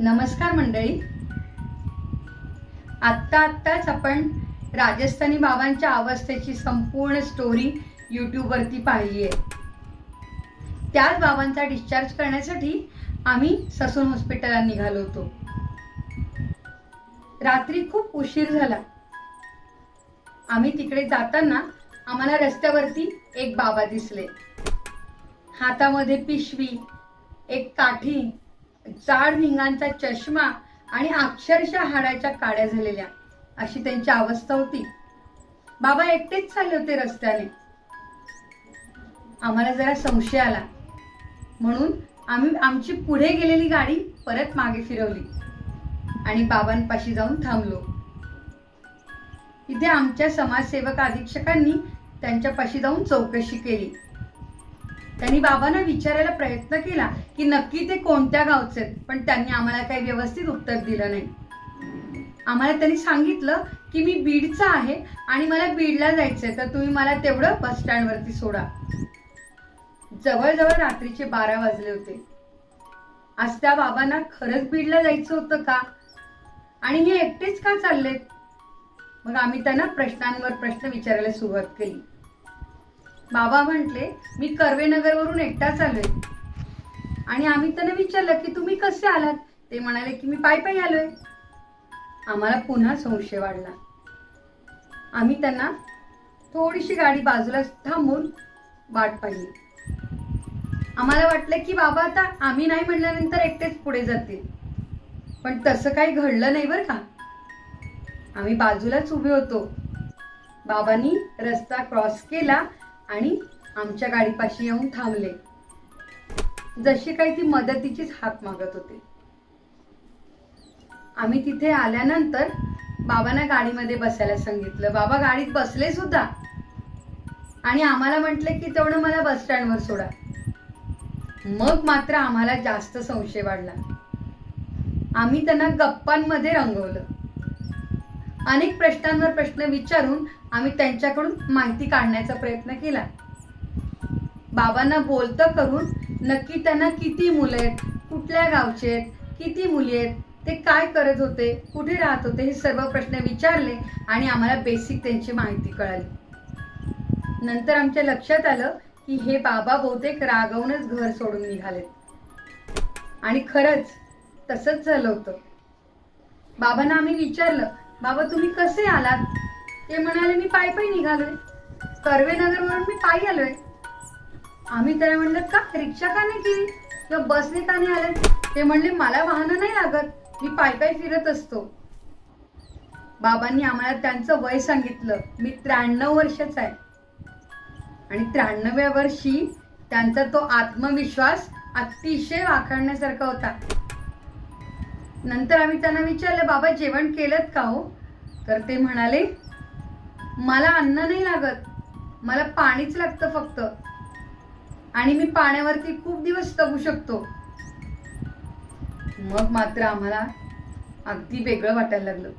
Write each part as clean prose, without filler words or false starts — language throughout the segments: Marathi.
नमस्कार मंडळी. आत्ताच आपण राजस्थानी बाबांच्या अवस्थेची संपूर्ण स्टोरी YouTube वरती पाहिली आहे. त्याच बाबांचा डिस्चार्ज करण्यासाठी आम्ही ससून हॉस्पिटलला निघालो होतो. रात्री खूप उशीर झाला. आम्ही तिकडे जाताना आम्हाला रस्त्यावरती एक बाबा दिसले. हातामध्ये पिशवी, एक काठी, जाड भिंगांचा चष्मा आणि अक्षरशः हाडाच्या काड्या झालेल्या अशी त्यांची अवस्था होती. बाबा एकटेच चालले होते रस्त्याने. आम्हाला जरा संशय आला म्हणून आम्ही आमची पुढे गेलेली गाडी परत मागे फिरवली आणि बाबांपाशी जाऊन थांबलो. इथे आमच्या समाजसेवक अधीक्षकांनी त्यांच्यापाशी जाऊन चौकशी केली. त्यांनी बाबांना विचारायला प्रयत्न केला की नक्की ते कोणत्या गावचे आहेत, पण त्यांनी आम्हाला काही व्यवस्थित उत्तर दिलं नाही. आम्हाला त्यांनी सांगितलं की मी बीडचा आहे आणि मला बीडला जायचंय, तर तुम्ही मला तेवढं बस स्टँड वरती सोडा. जवळजवळ रात्रीचे 12 वाजले होते. आज त्या बाबांना खरंच बीडला जायचं होतं का आणि हे एकटेच का चाललेत? मग आम्ही त्यांना प्रश्नांवर प्रश्न विचारायला सुरुवात केली. बाबा म्हटले, मी कर्वेनगर वरून एकटाच आलोय. आणि आम्ही त्यांना विचारलं की तुम्ही कसे आलात? ते म्हणाले की मी पायी आलोय. आम्हाला पुन्हा संशय वाढला. आम्ही त्यांना थोडीशी गाडी बाजूला थांबवून वाट पाहिली. आम्हाला वाटलं की बाबा आता आम्ही नाही म्हणल्यानंतर एकटेच पुढे जातील, पण तसं काही घडलं नाही बरं का. आम्ही बाजूलाच उभे होतो. बाबांनी रस्ता क्रॉस केला आणि आमच्या गाडीपाशी येऊन थांबले. जशी काही ती मदतीचीच हाक मागत होते. आम्ही तिथे आल्यानंतर बाबांना गाडीमध्ये बसायला सांगितलं. बाबा गाडीत बसले सुद्धा आणि आम्हाला म्हटले की तेवढं मला बस स्टँडवर सोडा. मग मात्र आम्हाला जास्त संशय वाढला. आम्ही त्यांना गप्पांमध्ये रंगवलं. अनेक प्रश्नांवर प्रश्न विचारून आम्ही त्यांच्याकडून माहिती काढण्याचा प्रयत्न केला. बाबांना बोलतं करून नक्की त्यांना किती मुलं आहेत, कुठल्या गावचे आहेत, किती मुली आहेत, ते काय करत होते, कुठे राहत होते, हे सर्व प्रश्न विचारले आणि आम्हाला बेसिक त्यांची माहिती कळाली. नंतर आमच्या लक्षात आलं की हे बाबा बहुतेक रागावूनच घर सोडून निघालेत. आणि खरंच तसंच झालं होतं. बाबांना आम्ही विचारलं, बाबा तुम्ही कसे आलात? ते म्हणाले, मी पायी निघालोय. कर्वेनगर वरून मी पायी आलोय. आम्ही त्याला म्हणलं, का रिक्षा का नाही केली किंवा बसने का नाही आले? ते म्हणले, मला वाहन नाही लागत, मी पायी फिरत असतो. बाबांनी आम्हाला त्यांचं वय सांगितलं. मी 93 वर्षाचा आहे. आणि 93व्या वर्षी त्यांचा तो आत्मविश्वास अतिशय वाखाणण्यासारखा होता. नंतर आम्ही त्यांना विचारलं, बाबा जेवण केलं का हो? तर ते म्हणाले, मला अन्न नाही लागत, मला पाणीच लागतं फक्त, आणि मी पाण्यावरती खूप दिवस जगू शकतो. मग मात्र आम्हाला अगदी वेगळं वाटायला लागलं.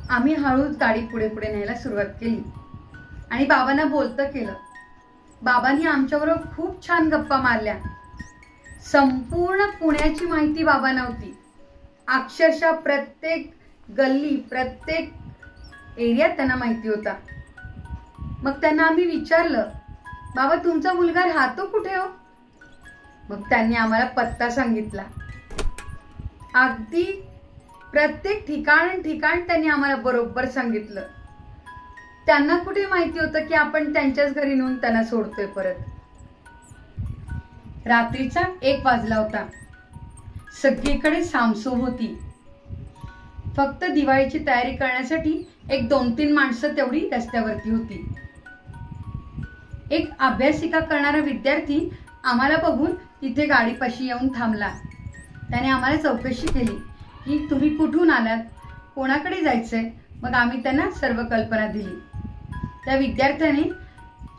आम्ही हळूच गाडी पुढे न्यायला सुरुवात केली आणि बाबांना बोलतं केलं. बाबांनी आमच्याबरोबर खूप छान गप्पा मारल्या. संपूर्ण पुण्याची माहिती बाबांना होती. अक्षरशः प्रत्येक गल्ली, प्रत्येक एरिया त्यांना माहिती होता. मग त्यांना आम्ही विचारलं, बाबा तुमचा मुलगा राहतो कुठे हो? मग त्यांनी आम्हाला पत्ता सांगितला. अगदी प्रत्येक ठिकाण त्यांनी आम्हाला बरोबर सांगितलं. त्यांना कुठे माहिती होतं की आपण त्यांच्याच घरी नेऊन त्यांना सोडतोय परत. रात्रीचा 1 वाजला होता. सगळीकडे सामसूम होती. फक्त दिवाळीची तयारी करण्यासाठी एक 2-3 माणसं तेवढी रस्त्यावरती होती. एक अभ्यासिका करणारा विद्यार्थी आम्हाला बघून तिथे गाडीपाशी येऊन थांबला. त्याने आम्हाला चौकशी केली की तुम्ही कुठून आलात, कोणाकडे जायचंय. मग आम्ही त्यांना सर्व कल्पना दिली. त्या विद्यार्थ्याने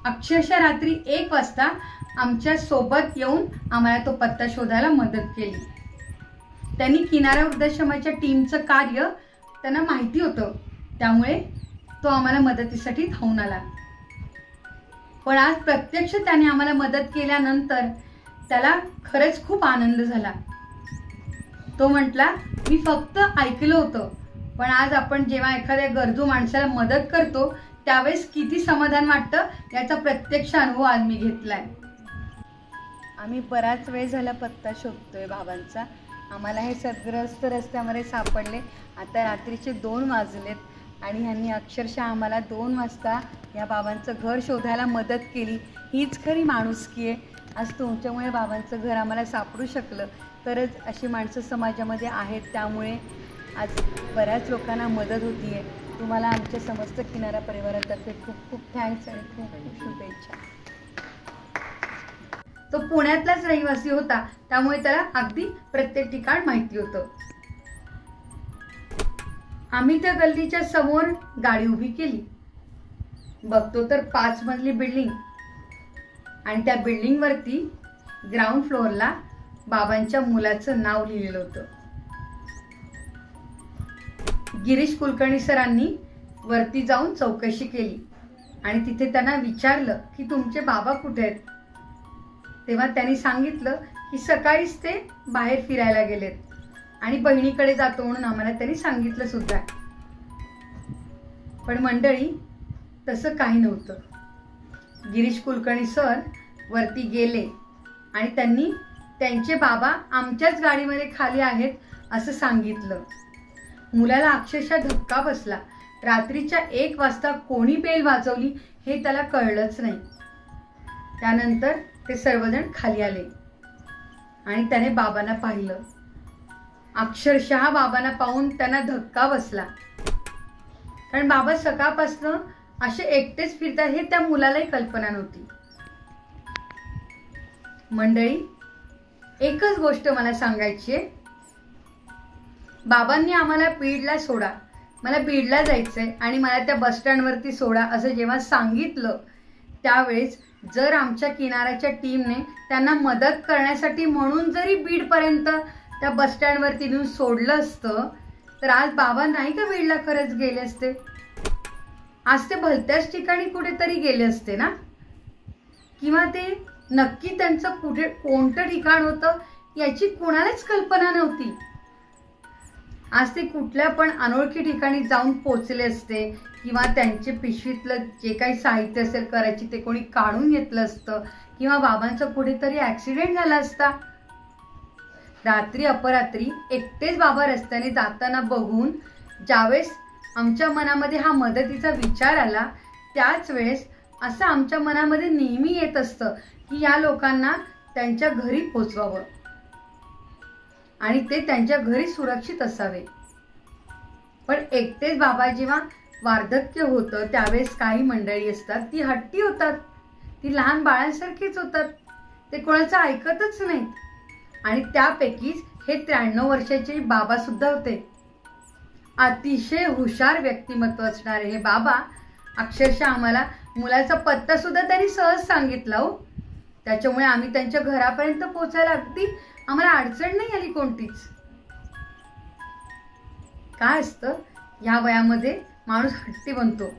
अक्षरशः रात्री 1 वाजता आमच्या सोबत येऊन आम्हाला तो पत्ता शोधायला मदत केली. त्यांनी किनारा वृद्धाश्रमाच्या टीमचं कार्य त्यांना माहिती होतं, त्यामुळे तो आम्हाला मदतीसाठी धावून आला. पण आज प्रत्यक्ष त्याने आम्हाला मदत केल्यानंतर त्याला खरंच खूप आनंद झाला. तो म्हटला, मी फक्त ऐकलं होतं, पण आज आपण जेव्हा एखाद्या गरजू माणसाला मदत करतो त्यावेळेस किती समाधान वाटतं याचा प्रत्यक्ष अनुभव आज मी घेतलाय. आम्ही बराच वेळ झाला पत्ता शोधतोय बाबांचा. आम्हाला हे सद्ग्रस्त रस्त्यामध्ये सापडले. आता रात्रीचे 2 वाजलेत आणि ह्यांनी अक्षरशः आम्हाला 2 वाजता या बाबांचं घर शोधायला मदत केली. हीच खरी माणुसकी आहे. आज तुमच्यामुळे बाबांचं घर आम्हाला सापडू शकलं. तरच अशी माणसं समाजामध्ये आहेत. त्यामुळे आज बऱ्याच लोकांना मदत होती आहे. तुम्हाला आमच्या समस्त किनारा परिवारातर्फे खूप खूप थँक्स आणि खूप खूप शुभेच्छा. तो पुण्यातलाच रहिवासी होता, त्यामुळे त्याला अगदी प्रत्येक ठिकाण माहिती होतं. आम्ही त्या गल्लीच्या समोर गाडी उभी केली. बघतो तर 5 मजली बिल्डिंग आणि त्या बिल्डिंग वरती ग्राउंड फ्लोअरला बाबांच्या मुलाचं नाव लिहिलेलं होतं. गिरीश कुलकर्णी सरांनी वरती जाऊन चौकशी केली आणि तिथे त्यांना विचारलं की तुमचे बाबा कुठे आहेत. तेव्हा त्यांनी सांगितलं की सकाळीच ते बाहेर फिरायला गेलेत आणि बहिणीकडे जातो म्हणून आम्हाला त्यांनी सांगितलं सुद्धा. पण मंडळी, तसं काही नव्हतं. गिरीश कुलकर्णी सर वरती गेले आणि त्यांनी त्यांचे बाबा आमच्याच गाडीमध्ये खाली आहेत असं सांगितलं. मुलाला अक्षरशः धक्का बसला. रात्रीच्या 1 वाजता कोणी बेल वाजवली हे त्याला कळलंच नाही. त्यानंतर ते सर्वजण खाली आले आणि त्याने बाबांना पाहिलं. अक्षरशः बाबांना पाहून त्यांना धक्का बसला, कारण बाबा सकाळपासून असे एकटेच फिरतात हे त्या मुलालाही कल्पना नव्हती. मंडळी, एकच गोष्ट मला सांगायची आहे. बाबांनी आम्हाला बीडला सोडा, मला बीडला जायचंय आणि मला त्या बस स्टँडवरती सोडा असं जेव्हा सांगितलं, त्यावेळेस जर आमच्या किनाऱ्याच्या टीमने त्यांना मदत करण्यासाठी म्हणून जरी बीडपर्यंत त्या बस स्टँडवरती नेऊन सोडलं असतं तर आज बाबा नाही का बीडला खरंच गेले असते. आज ते भलत्याच ठिकाणी कुठेतरी गेले असते ना, किंवा ते नक्की त्यांचं कुठे कोणतं ठिकाण होतं याची कोणालाच कल्पना नव्हती. आज ते कुठल्या पण अनोळखी ठिकाणी जाऊन पोचले असते, किंवा त्यांचे पिशवीतलं जे काही साहित्य असेल करायची ते कोणी काढून घेतलं असतं, किंवा बाबांचा कुठेतरी ऍक्सिडेंट झाला असता. रात्री अपरात्री एकटेच बाबा रस्त्याने जाताना बघून ज्यावेळेस आमच्या मनामध्ये हा मदतीचा विचार आला, त्याच वेळेस असं आमच्या मनामध्ये नेहमी येत असतं की या लोकांना त्यांच्या घरी पोचवावं आणि ते त्यांच्या घरी सुरक्षित असावे. पण एकटेच बाबा जेव्हा वार्धक्य होतं त्यावेळेस काही मंडळी असतात ती हट्टी होतात, ती लहान बाळांसारखीच होतात, ते कोणाचं ऐकतच नाहीत. आणि त्यापैकीच हे 93 वर्षाचे बाबा सुद्धा होते. अतिशय हुशार व्यक्तिमत्व असणारे हे बाबा अक्षरशः आम्हाला मुलाचा पत्ता सुद्धा त्यांनी सहज सांगितला हो. त्याच्यामुळे आम्ही त्यांच्या घरापर्यंत पोहोचायला अगदी आम्हाला अडचण नाही आली कोणतीच. काय असतं, या वयामध्ये माणूस हट्टी बनतो.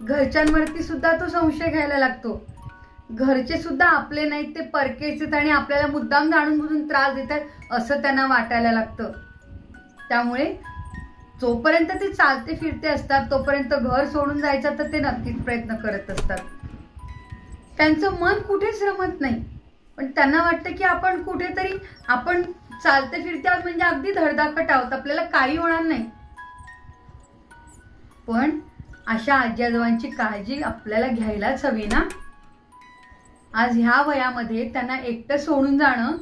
घरच्यांवरती सुद्धा तो संशय घ्यायला लागतो. घरचे सुद्धा आपले नाहीत, ते परकेच आणि आपल्याला मुद्दाम जाणून बुजून त्रास देतात असं त्यांना वाटायला लागतं. त्यामुळे जोपर्यंत ते चालते फिरते असतात तोपर्यंत घर सोडून जायचा तर ते नक्कीच प्रयत्न करत असतात. त्यांचं मन कुठेच रमत नाही, पण त्यांना वाटतं की आपण कुठेतरी आपण चालते फिरते आहोत म्हणजे अगदी धडधाकट आहोत, आपल्याला काही होणार नाही. पण अशा आजी आजोबांची काळजी आपल्याला घ्यायलाच हवी ना. आज ह्या वयामध्ये त्यांना एकटं सोडून जाणं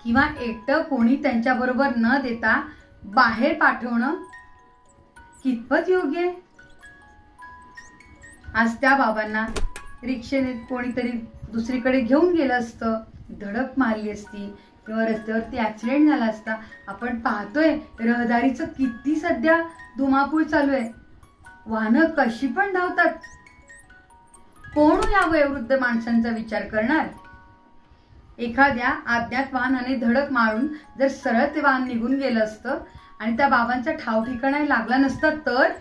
किंवा एकटं कोणी त्यांच्याबरोबर न देता बाहेर पाठवणं कितपत योग्य आहे. आज त्या बाबांना रिक्षेने कोणीतरी दुसरीकडे घेऊन गेलं असतं, धडक मारली असती किंवा रस्त्यावरती ऍक्सिडेंट झाला असता. आपण पाहतोय रहदारीचं किती सध्या धुमाकूळ चालू आहे, वाहनं कशी पण धावतात. कोण या वयोवृद्ध माणसांचा विचार करणार. एखाद्या अज्ञात वाहनाने धडक मारून जर सरळ ते वाहन निघून गेलं असतं आणि त्या बाबांचा ठाव ठिकाणा लागला नसता तर.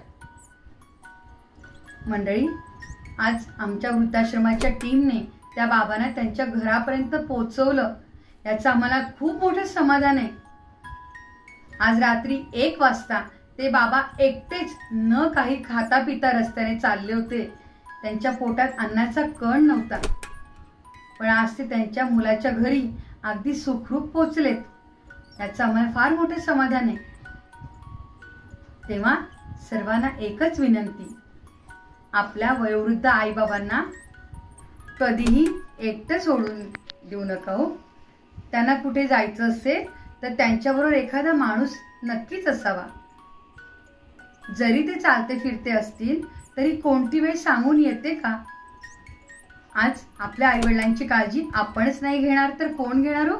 मंडळी, आज आमच्या वृद्धाश्रमाच्या टीमने त्या बाबांना त्यांच्या घरापर्यंत पोहोचवलं, याचं आम्हाला खूप मोठं समाधान आहे. आज रात्री 1 वाजता ते बाबा एकटेच न काही खाता पिता रस्त्याने चालले होते. त्यांच्या पोटात अन्नाचा कण नव्हता, पण आज ते त्यांच्या मुलाच्या घरी अगदी सुखरूप पोचलेत. याचं आम्हाला फार मोठे समाधान आहे. तेव्हा सर्वांना एकच विनंती, आपल्या वयोवृद्ध आईबाबांना कधीही एकटं सोडून देऊ नका हो. त्यांना कुठे जायचं असेल तर त्यांच्याबरोबर एखादा माणूस नक्कीच असावा. जरी ते चालते फिरते असतील तरी कोणती वेळ सांगून येते का? आज आपल्या आईवडिलांची काळजी आपणच नाही घेणार तर कोण घेणार हो?